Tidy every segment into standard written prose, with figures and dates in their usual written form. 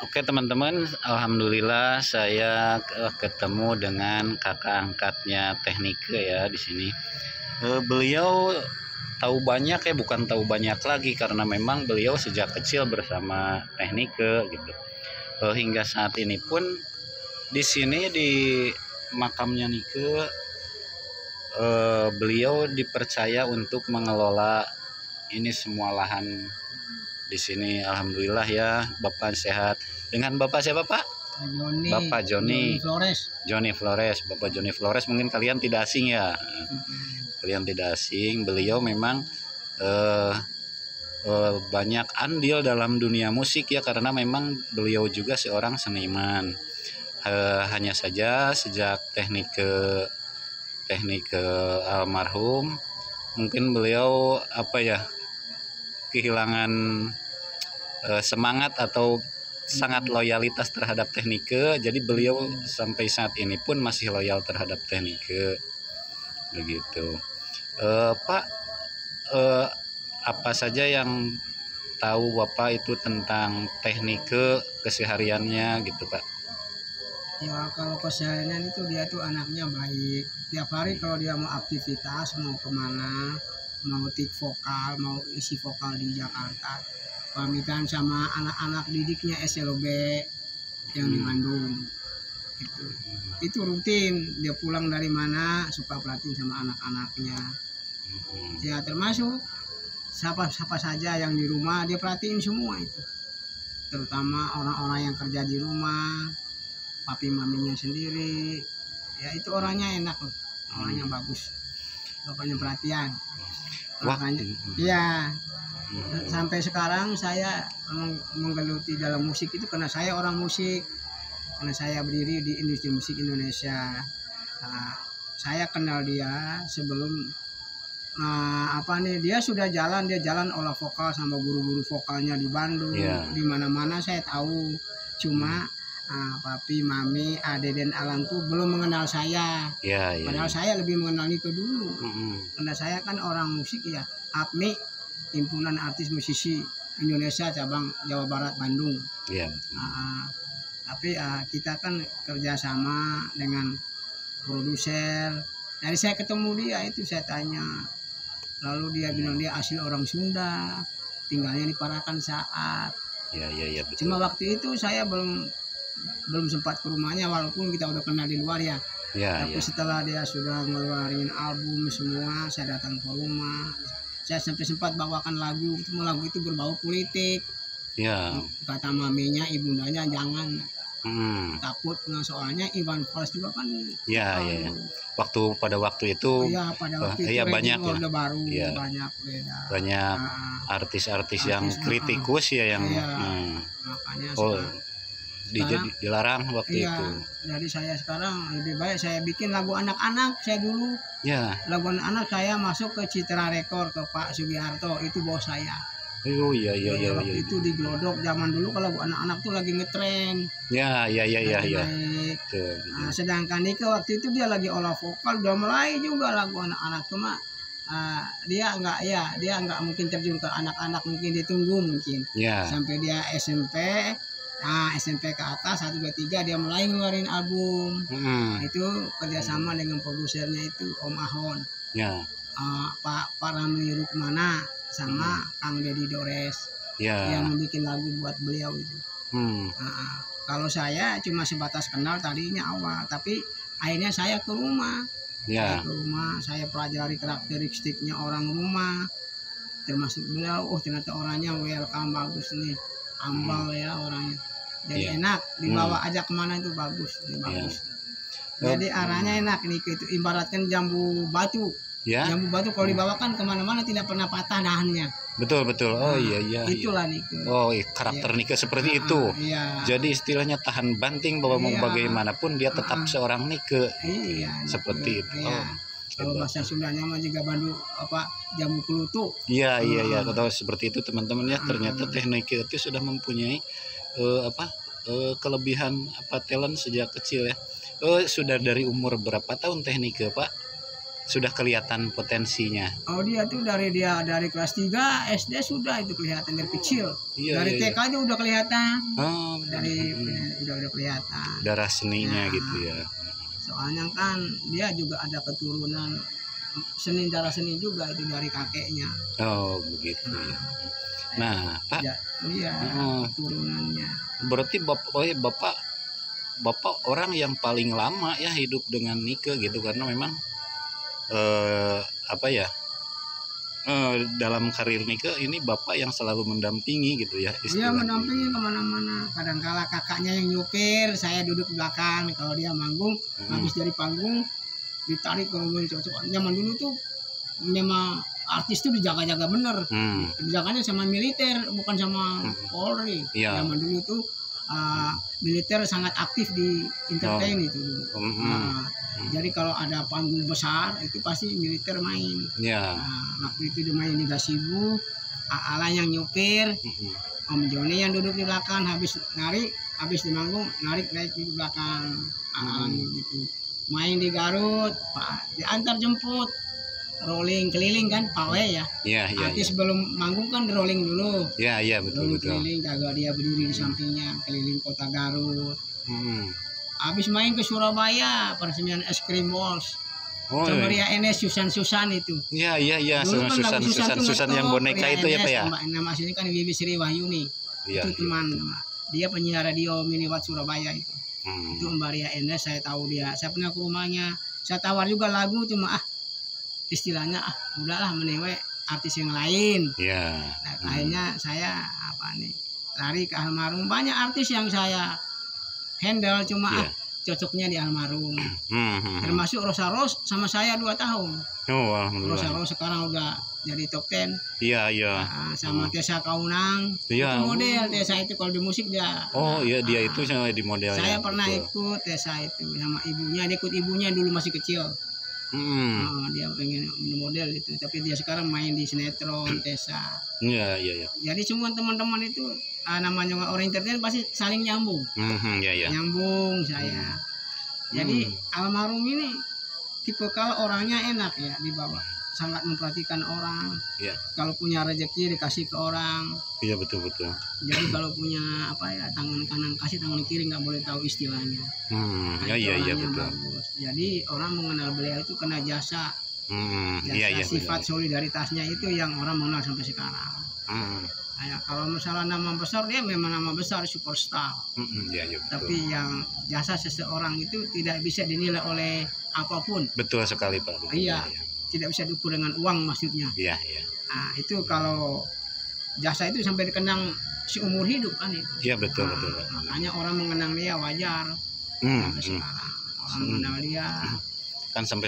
Oke teman-teman, alhamdulillah saya ketemu dengan kakak angkatnya Teknike ya di sini. Beliau tahu banyak ya, bukan tahu banyak lagi karena memang beliau sejak kecil bersama Teknike gitu. Hingga saat ini pun di sini di makamnya Nike, beliau dipercaya untuk mengelola ini semua lahan di sini. Alhamdulillah ya, Bapak sehat. Dengan Bapak siapa Pak? Joni, Bapak Joni Flores. Joni Flores. Bapak Joni Flores mungkin kalian tidak asing ya. Kalian tidak asing. Beliau memang banyak andil dalam dunia musik ya, karena memang beliau juga seorang seniman. Hanya saja sejak Teknike almarhum, mungkin beliau kehilangan semangat atau sangat loyalitas terhadap Teknike. Jadi beliau sampai saat ini pun masih loyal terhadap Teknike begitu. Pak, apa saja yang tahu Bapak itu tentang Teknike kesehariannya gitu Pak? Ya kalau keseharian itu dia tuh anaknya baik. Tiap hari kalau dia mau aktivitas, mau kemana, mau tik vokal, mau isi vokal di Jakarta, pamitan sama anak-anak didiknya SLB yang di Bandung. Itu rutin. Dia pulang dari mana suka perhatiin sama anak-anaknya. Ya termasuk siapa saja yang di rumah dia perhatiin semua itu. Terutama orang-orang yang kerja di rumah, papi maminya sendiri. Ya itu orangnya enak loh. Orangnya bagus. Pokoknya perhatian. Makanya iya. Sampai sekarang saya menggeluti dalam musik itu karena saya orang musik, karena saya berdiri di industri musik Indonesia. Saya kenal dia sebelum dia sudah dia jalan olah vokal sama guru-guru vokalnya di Bandung. Di mana-mana saya tahu. Cuma papi, mami, ade dan Alan tuh belum mengenal saya. Padahal saya lebih mengenal Nike dulu. Karena saya kan orang musik ya, APMI, Himpunan Artis Musisi Indonesia cabang Jawa Barat Bandung. Tapi kita kan kerjasama dengan produser. Dari saya ketemu dia itu saya tanya, lalu dia bilang dia asli orang Sunda, tinggalnya di Parakan Saat. Betul. Cuma waktu itu saya belum sempat ke rumahnya, walaupun kita udah kenal di luar ya. Tapi setelah dia sudah ngeluarin album semua, saya datang ke rumah. Saya sampai sempat bawakan lagu itu berbau politik. Kata maminya, ibundanya jangan takut, soalnya Iwan Fals juga kan. Pada waktu itu banyak Orde Baru, banyak beda. Banyak artis-artis yang kritikus ya yang makanya dilarang waktu itu. Jadi saya sekarang lebih baik saya bikin lagu anak-anak. Saya dulu lagu anak-anak saya masuk ke Citra Rekor ke Pak Sugiharto, itu bos saya. Waktu itu di Glodok zaman dulu kalau lagu anak-anak tuh lagi ngetren. Sedangkan Nike waktu itu dia lagi olah vokal, udah mulai juga lagu anak-anak, cuma dia nggak mungkin terjun ke anak-anak, mungkin ditunggu sampai dia SMP ke atas 1, 2, 3 dia mulai ngeluarin album. Itu kerjasama dengan produsernya itu Om Ahon, Pak Ramli Rukmana sama Kang Deddy Dores yang membuat lagu buat beliau itu. Kalau saya cuma sebatas kenal tadinya awal, tapi akhirnya saya ke rumah. Saya pelajari karakteristiknya orang rumah, termasuk beliau. Ternyata orangnya welcome, bagus nih, ambal ya orangnya. Jadi enak dibawa aja kemana itu bagus. Jadi arahnya enak nih, itu ibaratkan jambu batu. Jambu batu kalau dibawakan kemana-mana tidak pernah patah dahannya. Betul. Itulah Nike. Karakter Nike seperti itu. Jadi istilahnya tahan banting bahwa mau bagaimanapun dia tetap seorang Nike. Seperti itu. Kalau bahasa Sundanya mah juga bandu jamu kelutu. Kalau seperti itu teman-teman ya. Ternyata Teknike itu sudah mempunyai kelebihan talent sejak kecil ya. Sudah dari umur berapa tahun Teknike Pak? sudah kelihatan potensinya. Oh dia tuh dari kelas 3 SD sudah itu kelihatan dari kecil. Iya, Dari iya, TK itu udah kelihatan. Oh, Dari udah kelihatan. darah seninya Nah, gitu ya. soalnya kan dia juga ada keturunan darah seni juga itu dari kakeknya. Oh begitu ya. Nah Pak, Ya, iya oh, keturunannya. berarti bapak orang yang paling lama ya hidup dengan Nike gitu, karena memang apa ya, dalam karir Nike ini bapak yang selalu mendampingi gitu ya Dia istilahnya. mendampingi kemana-mana. Kadang-kala kakaknya yang nyupir, saya duduk di belakang. Kalau dia manggung, habis dari panggung ditarik ke rumah cocok. Zaman dulu tuh memang artis tuh dijaga-jaga bener. Dijaganya sama militer, bukan sama Polri. Iya. Zaman dulu tuh militer sangat aktif di entertain itu dulu. Jadi kalau ada panggung besar itu pasti militer main. Ya. Waktu itu dia main di Gasibu, Ala yang nyupir, Om Joni yang duduk di belakang, habis di manggung narik di belakang, gitu. Main di Garut, Pak diantar jemput, rolling keliling kan, pawe ya. Iya, iya. Artis sebelum manggung kan rolling dulu. Iya, betul. Keliling, kagak dia berdiri di sampingnya, keliling kota Garut. Habis main ke Surabaya, peresmian Es Krim Walls. Oh, sama Ria Enes, Susan itu. Iya. Dulu kan Susan yang boneka itu ya Pak ya. Nama aslinya kan Bibi Sri Wahyuni. Iya. Itu teman. Dia penyiar radio Miniwatt Surabaya itu. Itu Mbak Ria Enes, saya tahu dia. Saya pernah ke rumahnya. Saya tawar juga lagu, cuma istilahnya udahlah menewe artis yang lain. Iya. Nah, akhirnya saya lari ke almarhum. Banyak artis yang saya handle, cuma cocoknya di almarhum. Termasuk Rosa Rose sama saya 2 tahun. Oh, alhamdulillah. Rosa Rose sekarang udah jadi top 10. Iya. Sama Tessa Kaunang. Iya. Itu model Tessa itu kalau di musik dia. Oh iya, dia itu di modelnya. Saya pernah ikut Tessa itu sama ibunya. Dia ikut ibunya dulu masih kecil. Dia pengen model itu, tapi dia sekarang main di sinetron Tessa. Iya. Jadi semua teman-teman itu namanya orang entertain pasti saling nyambung. Iya. Nyambung saya. Jadi almarhum ini tipe kalau orangnya enak ya dibawa, sangat memperhatikan orang. Iya. Kalau punya rezeki dikasih ke orang. Iya betul. Jadi kalau punya tangan kanan kasih, tangan kiri nggak boleh tahu istilahnya. Iya betul. Bagus. Jadi orang mengenal beliau itu kena jasa. Iya. Sifat solidaritasnya itu yang orang mengenal sampai sekarang. Kalau misalnya nama besar, dia memang nama besar, superstar. Iya, betul. Tapi yang jasa seseorang itu tidak bisa dinilai oleh apapun. Betul sekali Pak. Betul, iya. Tidak bisa diukur dengan uang maksudnya. Iya. Nah, itu kalau jasa itu sampai dikenang seumur hidup kan itu. Iya betul. Makanya orang mengenang dia wajar. Sampai sekarang orang mengenal dia. Kan sampai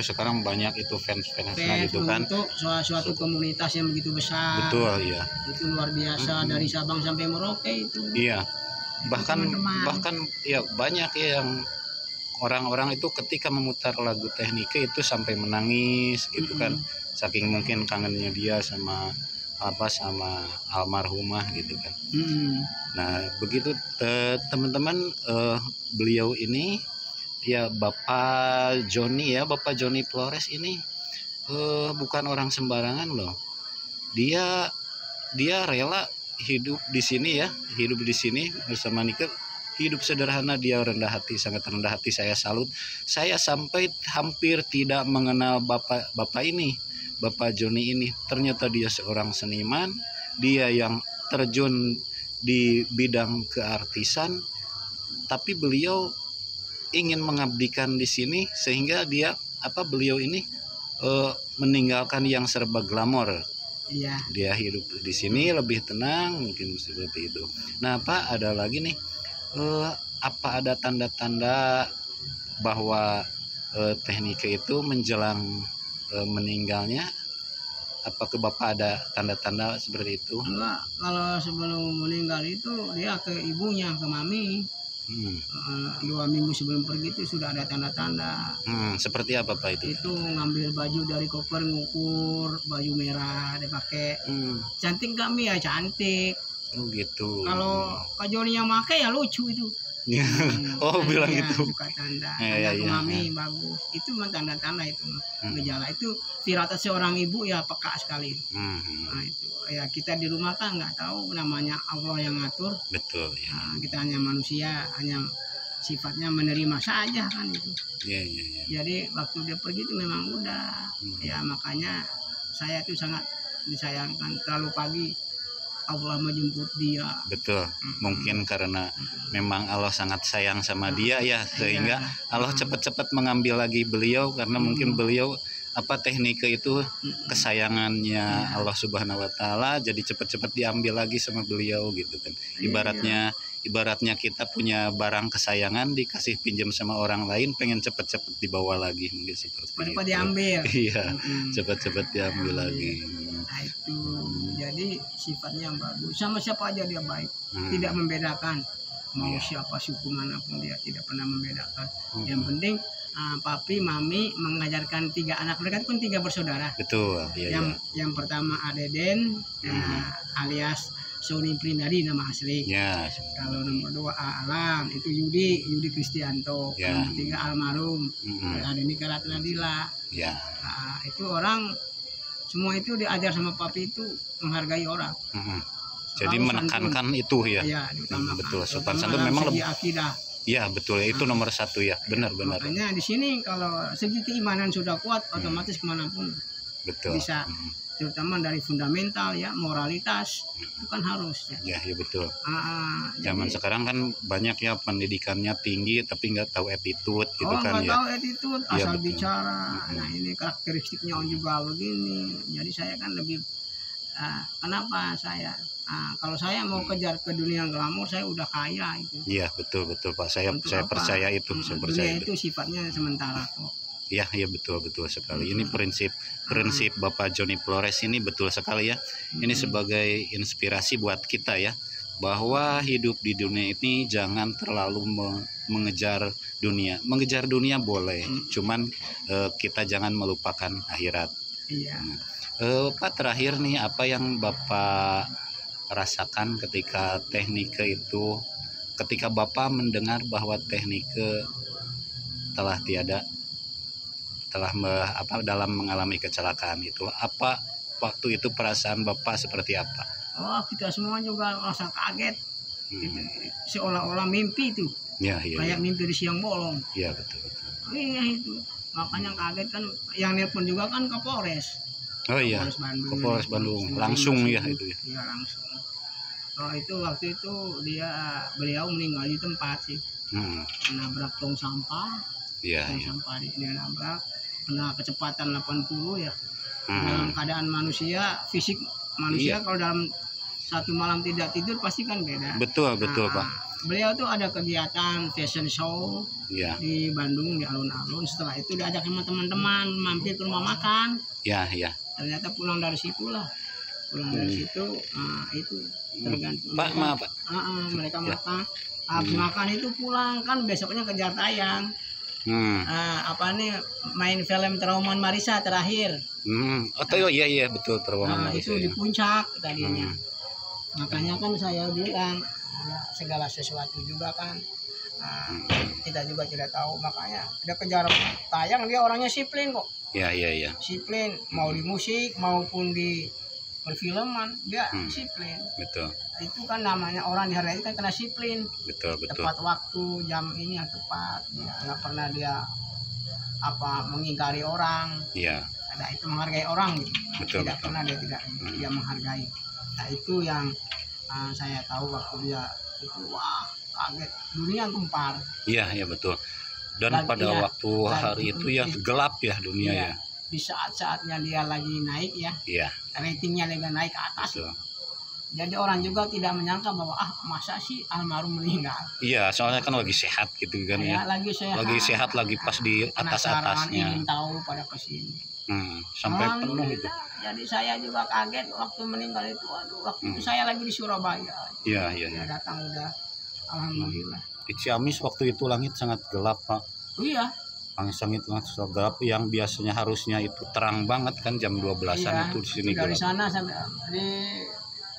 sekarang banyak itu fans-fansnya gitu kan. Untuk suatu komunitas yang begitu besar. Betul, iya. Itu luar biasa dari Sabang sampai Merauke itu. Iya. Bahkan ya banyak ya yang orang-orang itu ketika memutar lagu Teknike itu sampai menangis gitu kan. Saking mungkin kangennya dia sama almarhumah gitu kan. Nah, begitu teman-teman, beliau ini ya Bapak Joni Flores ini bukan orang sembarangan loh. Dia rela hidup di sini bersama Nike, hidup sederhana, dia sangat rendah hati. Saya salut. Saya sampai hampir tidak mengenal Bapak Joni ini. Ternyata dia seorang seniman, dia yang terjun di bidang keartisan, tapi beliau ingin mengabdikan di sini sehingga beliau ini meninggalkan yang serba glamor. Iya. Dia hidup di sini lebih tenang, mungkin seperti itu. Nah Pak, ada lagi nih, apa ada tanda-tanda bahwa Teknike itu menjelang meninggalnya? Apakah Bapak ada tanda-tanda seperti itu? Enggak, kalau sebelum meninggal itu dia ke ibunya, ke mami. 2 minggu sebelum pergi itu sudah ada tanda-tanda. Seperti apa Pak itu? Itu ngambil baju dari koper, ngukur baju merah dia pakai. Cantik gak Mi? Ya cantik. Oh gitu. Kalau Kak Joni yang pakai ya lucu itu. Oh, bilang Iya, gitu. suka canda. Iya, Canda ke iya, mami bagus. Itu mah tanda-tanda itu gejala. Itu firasat seorang ibu ya peka sekali. Nah, itu ya kita di rumah kan nggak tahu namanya Allah yang ngatur. Betul ya. Nah, kita hanya manusia, hanya sifatnya menerima saja kan itu. Iya, iya, iya. Jadi waktu dia pergi itu memang udah. Ya makanya saya tuh sangat disayangkan terlalu pagi Allah menjemput dia. Betul. Mungkin karena memang Allah sangat sayang sama dia ya, sehingga Allah cepat-cepat mengambil lagi beliau karena mungkin beliau teknika itu kesayangannya Allah Subhanahu wa taala, jadi cepat-cepat diambil lagi sama beliau gitu kan. Ibaratnya kita punya barang kesayangan dikasih pinjam sama orang lain, pengen cepat-cepat dibawa lagi, mungkin seperti Cepat-cepat itu. diambil. Iya, cepat-cepat diambil lagi. Nah itu jadi sifatnya bagus, sama siapa aja dia baik, tidak membedakan mau siapa suku manapun, dia tidak pernah membedakan. Yang penting papi mami mengajarkan 3 anak mereka itu kan 3 bersaudara. Betul. Iya, Yang pertama Adeden alias Sony Prindadi nama asli. Ya. Kalau nomor 2 Alam itu Yudi Kristianto. Ya. Yang 3 almarhum Adeni Karatnadila. Ya. Nah, itu orang semua itu diajar sama papi itu menghargai orang. Jadi menekankan itu ya. Iya, betul. Sopan santun memang lebih akidah. Ya betul ya, itu nomor 1 ya, benar-benar. Makanya di sini kalau segi keimanan sudah kuat, otomatis kemanapun betul bisa. Terutama dari fundamental ya, moralitas itu kan harus ya. Ya betul. Zaman Jadi, sekarang kan banyak ya pendidikannya tinggi tapi nggak tahu attitude gitu kan nggak ya. tahu attitude, Iya, asal betul. bicara. Nah ini karakteristiknya juga begini. Jadi saya kan lebih kenapa saya kalau saya mau kejar ke dunia glamor, saya udah kaya itu. Iya betul Pak, saya percaya itu, saya percaya dunia itu sifatnya sementara kok. Ya betul sekali. Ini prinsip Bapak Johnny Flores ini betul sekali ya. Ini sebagai inspirasi buat kita ya, bahwa hidup di dunia ini jangan terlalu mengejar dunia. Mengejar dunia boleh, cuman kita jangan melupakan akhirat. Iya. Pak, terakhir nih, apa yang Bapak rasakan ketika Bapak mendengar bahwa teknika telah tiada, dalam mengalami kecelakaan itu, apa waktu itu perasaan Bapak seperti apa? Oh, kita semua juga rasa kaget. Gitu. Seolah-olah mimpi itu. Ya, kayak mimpi di siang bolong. Iya betul. Iya itu. Makanya kaget kan, yang nelpon juga kan Kapolres. Oh iya. Kapolres Bandung. Langsung ya itu ya. Iya langsung. Oh itu waktu itu beliau meninggal di tempat sih. Nabrak tong sampah. Iya. Sampah dia nabrak. Kena kecepatan 80 ya. Dalam keadaan manusia, fisik manusia kalau dalam satu malam tidak tidur pasti kan beda. Betul Pak. Beliau tuh ada kegiatan fashion show di Bandung di alun-alun. Setelah itu diajak sama teman-teman mampir ke rumah makan. Iya. Ternyata pulang dari situ lah. Itu tergantung. Pak, maaf Pak. Mereka makan. Habis makan itu pulang kan besoknya kejar tayang. Main film Terowongan Marisa terakhir. Iya betul, Terowongan Marisa. Itu di puncak tadinya. Makanya kan saya bilang segala sesuatu juga kan kita juga tidak tahu, makanya dia kejar tayang, dia orangnya disiplin kok. Iya. Disiplin, mau di musik maupun di perfilman dia disiplin. Betul. Itu kan namanya orang dihargai kan kena disiplin. Betul. Tepat waktu, jam ini yang tepat. Nggak pernah dia mengingkari orang. Iya. Ada itu menghargai orang gitu. Betul. Pernah dia menghargai. Nah itu yang saya tahu waktu dia itu, wah kaget, dunia gempar. Iya betul. Dan pada waktu hari itu ya gelap ya dunia ya. Di saat-saatnya dia lagi naik ya. Iya. Ratingnya lagi naik ke atas. Betul. Jadi orang juga tidak menyangka bahwa masa sih almarhum meninggal. Iya, soalnya kan lagi sehat gitu kan ya. Lagi sehat lagi pas di atas-atasnya. Ingin tahu pada kesini. Sampai penuh itu. Jadi saya juga kaget waktu meninggal itu. Waktu itu saya lagi di Surabaya. Iya. Dia datang udah, alhamdulillah. Di Ciamis waktu itu langit sangat gelap Pak. Iya. Langit sangat gelap, yang biasanya harusnya itu terang banget kan jam 12-an itu di sini. Dari sana sampai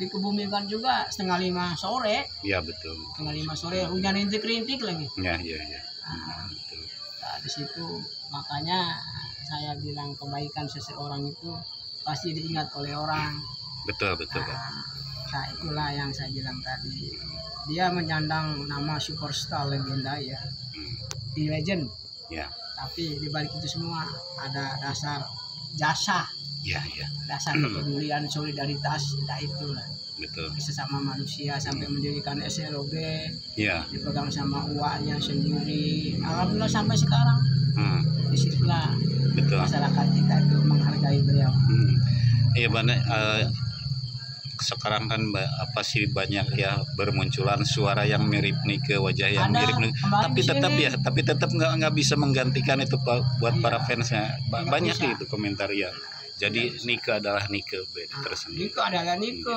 dikebumikan juga 4:30 sore. Ya betul. 4:30 sore hujan rintik-rintik lagi. Ya ya ya. Nah, Betul. nah, di situ makanya saya bilang kebaikan seseorang itu pasti diingat oleh orang. Betul betul Pak. Nah, itulah yang saya bilang tadi. Dia menyandang nama superstar legenda ya, di legend. Ya. Tapi di balik itu semua ada dasar jasa, Ya ya. dasar kepedulian, solidaritas, nah itulah. Betul. Sesama manusia sampai mendirikan SLOB, Ya. dipegang sama uaknya sendiri. Alhamdulillah sampai sekarang. Disitulah Betul. masyarakat kita itu menghargai beliau. Iya banyak. Sekarang kan apa sih banyak ya bermunculan suara yang mirip nih ke wajah yang Ada, mirip nih. Tapi tetap nggak bisa menggantikan itu buat Iya. para fansnya. Banyak bisa. itu komentar ya. Jadi Nike adalah Nike tersendiri. Nike adalah Nike.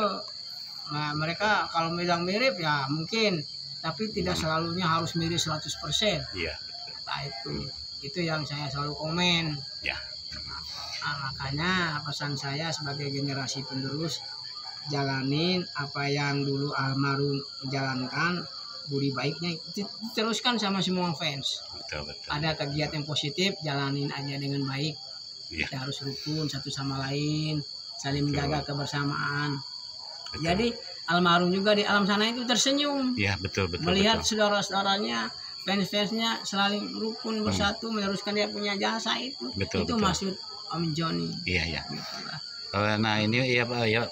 Nah, mereka kalau bilang mirip ya mungkin, tapi tidak selalunya harus mirip 100%. Iya. Nah, itu yang saya selalu komen. Ya. Nah, makanya pesan saya sebagai generasi penerus, jalanin apa yang dulu almarhum jalankan, budi baiknya diteruskan sama semua fans. Betul betul. Ada kegiatan positif, jalanin aja dengan baik. Ya. Kita harus rukun satu sama lain, saling menjaga kebersamaan. Betul. Jadi almarhum juga di alam sana itu tersenyum, Ya betul betul. melihat Betul. saudara-saudaranya, fans-fansnya saling rukun bersatu meneruskan dia punya jasa itu. Betul, Itu betul. maksud Om Joni. Iya ya. Gitulah. Nah ini ya Pak ya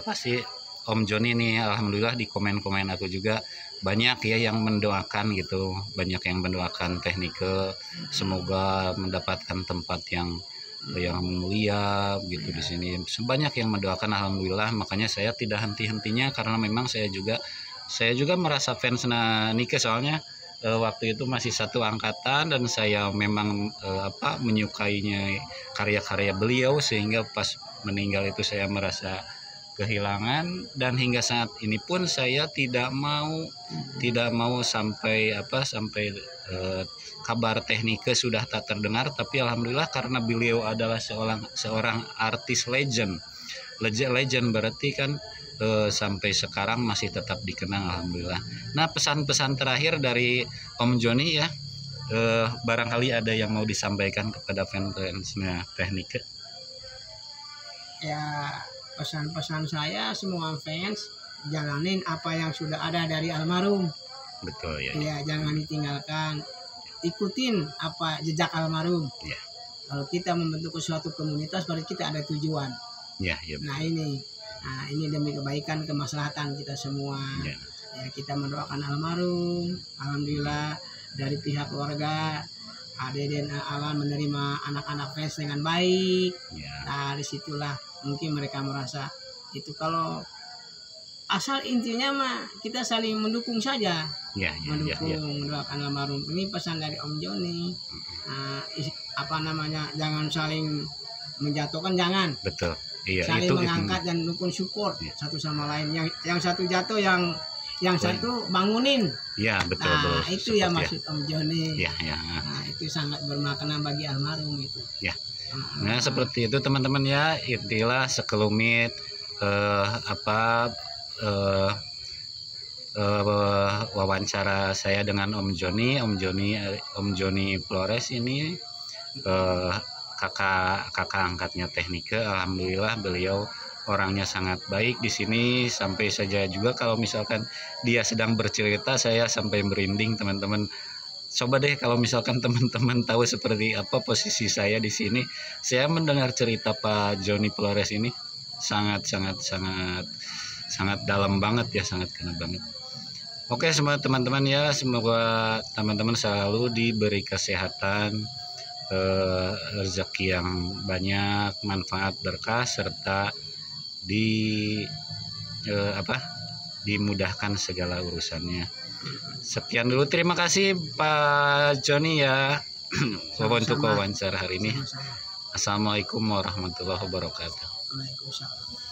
apa sih Om Joni nih, alhamdulillah di komen-komen aku juga banyak ya yang mendoakan gitu, banyak yang mendoakan Teknike semoga mendapatkan tempat yang mulia gitu di sini. Banyak yang mendoakan alhamdulillah, makanya saya tidak henti-hentinya karena memang saya juga merasa fans Nike soalnya waktu itu masih satu angkatan dan saya memang menyukainya karya-karya beliau sehingga pas meninggal itu saya merasa kehilangan dan hingga saat ini pun saya tidak mau sampai kabar Teknike sudah tak terdengar, tapi alhamdulillah karena beliau adalah seorang artis legend berarti kan sampai sekarang masih tetap dikenang alhamdulillah. Nah pesan-pesan terakhir dari Om Joni ya, barangkali ada yang mau disampaikan kepada fans-fansnya Teknike. Ya, pesan-pesan saya semua fans jalanin apa yang sudah ada dari almarhum. Betul ya. Ya, jangan ditinggalkan. Ikutin apa jejak almarhum. Ya. Kalau kita membentuk suatu komunitas berarti kita ada tujuan. Ya, ya. Nah ini demi kebaikan kemaslahatan kita semua. Ya. Ya, kita mendoakan almarhum. Alhamdulillah dari pihak keluarga Deden Alan menerima anak-anak fans dengan baik. Ya. Nah disitulah mungkin mereka merasa itu, kalau asal intinya mah kita saling mendukung saja. Ya, Mendukung, mendoakan almarhum. Ini pesan dari Om Joni. Jangan saling menjatuhkan, jangan. Betul. Iya, saling itu mengangkat dan dukung support satu sama lain. Yang satu jatuh, yang satu bangunin. Ya, betul. Nah, itu ya support, maksud Om Joni. Ya. Nah, itu sangat bermakna bagi almarhum itu. Ya. Nah, seperti itu teman-teman ya, itulah sekelumit wawancara saya dengan Om Joni Flores ini, kakak angkatnya Teknike. Alhamdulillah beliau orangnya sangat baik di sini, sampai saja juga kalau misalkan dia sedang bercerita saya sampai merinding teman-teman. Coba deh kalau misalkan teman-teman tahu seperti apa posisi saya di sini, saya mendengar cerita Pak Joni Flores ini sangat dalam banget ya, sangat kena banget. Oke semua teman-teman ya, semoga teman-teman selalu diberi kesehatan, rezeki yang banyak, manfaat berkah, serta dimudahkan segala urusannya. Sekian dulu, terima kasih Pak Joni ya untuk wawancara hari ini. Assalamualaikum warahmatullahi wabarakatuh. Waalaikumsalam.